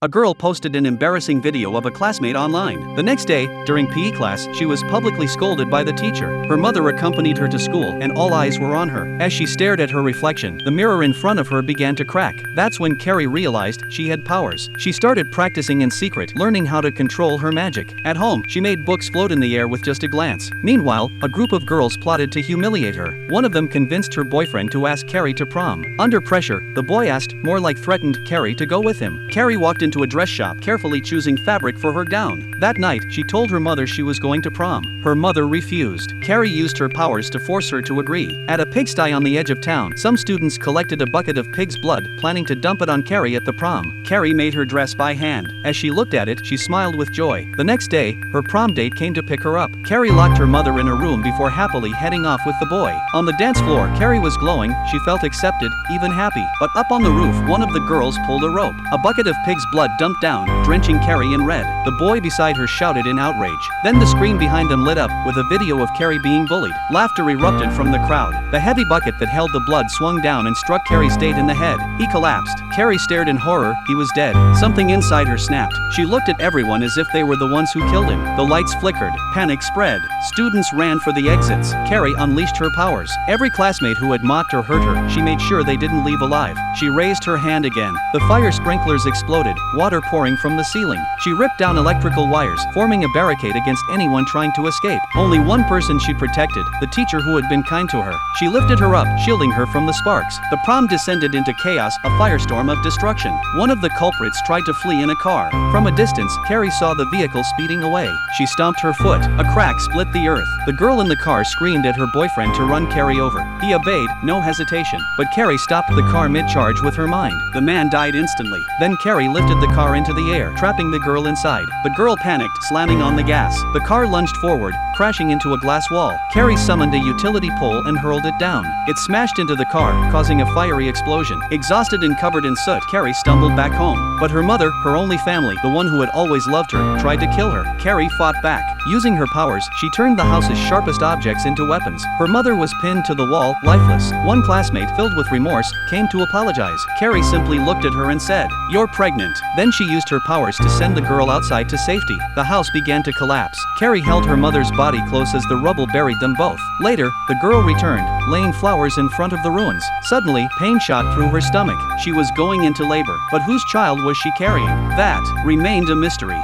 A girl posted an embarrassing video of a classmate online. The next day, during PE class, she was publicly scolded by the teacher. Her mother accompanied her to school, and all eyes were on her. As she stared at her reflection, the mirror in front of her began to crack. That's when Carrie realized she had powers. She started practicing in secret, learning how to control her magic. At home, she made books float in the air with just a glance. Meanwhile, a group of girls plotted to humiliate her. One of them convinced her boyfriend to ask Carrie to prom. Under pressure, the boy asked, more like threatened, Carrie to go with him. Carrie walked into a dress shop, carefully choosing fabric for her gown. That night, she told her mother she was going to prom. Her mother refused. Carrie used her powers to force her to agree. At a pigsty on the edge of town, some students collected a bucket of pig's blood, planning to dump it on Carrie at the prom. Carrie made her dress by hand. As she looked at it, she smiled with joy. The next day, her prom date came to pick her up. Carrie locked her mother in a room before happily heading off with the boy. On the dance floor, Carrie was glowing. She felt accepted, even happy. But up on the roof, one of the girls pulled a rope. A bucket of pig's blood dumped down, drenching Carrie in red. The boy beside her shouted in outrage. Then the screen behind them lit up, with a video of Carrie being bullied. Laughter erupted from the crowd. The heavy bucket that held the blood swung down and struck Carrie's date in the head. He collapsed. Carrie stared in horror. He was dead. Something inside her snapped. She looked at everyone as if they were the ones who killed him. The lights flickered. Panic spread. Students ran for the exits. Carrie unleashed her powers. Every classmate who had mocked or hurt her, she made sure they didn't leave alive. She raised her hand again. The fire sprinklers exploded, water pouring from the ceiling. She ripped down electrical wires, forming a barricade against anyone trying to escape. Only one person she protected, the teacher who had been kind to her. She lifted her up, shielding her from the sparks. The prom descended into chaos, a firestorm of destruction. One of the culprits tried to flee in a car. From a distance, Carrie saw the vehicle speeding away. She stomped her foot. A crack split the earth. The girl in the car screamed at her boyfriend to run Carrie over. He obeyed, no hesitation. But Carrie stopped the car mid-charge with her mind. The man died instantly. Then Carrie lifted the car into the air, trapping the girl inside. The girl panicked, slamming on the gas. The car lunged forward, crashing into a glass wall. Carrie summoned a utility pole and hurled it down. It smashed into the car, causing a fiery explosion. Exhausted and covered in soot, Carrie stumbled back home. But her mother, her only family, the one who had always loved her, tried to kill her. Carrie fought back. Using her powers, she turned the house's sharpest objects into weapons. Her mother was pinned to the wall, lifeless. One classmate, filled with remorse, came to apologize. Carrie simply looked at her and said, "You're pregnant." Then she used her powers to send the girl outside to safety. The house began to collapse. Carrie held her mother's body close as the rubble buried them both. Later, the girl returned, laying flowers in front of the ruins. Suddenly, pain shot through her stomach. She was going into labor. But whose child was she carrying? That remained a mystery.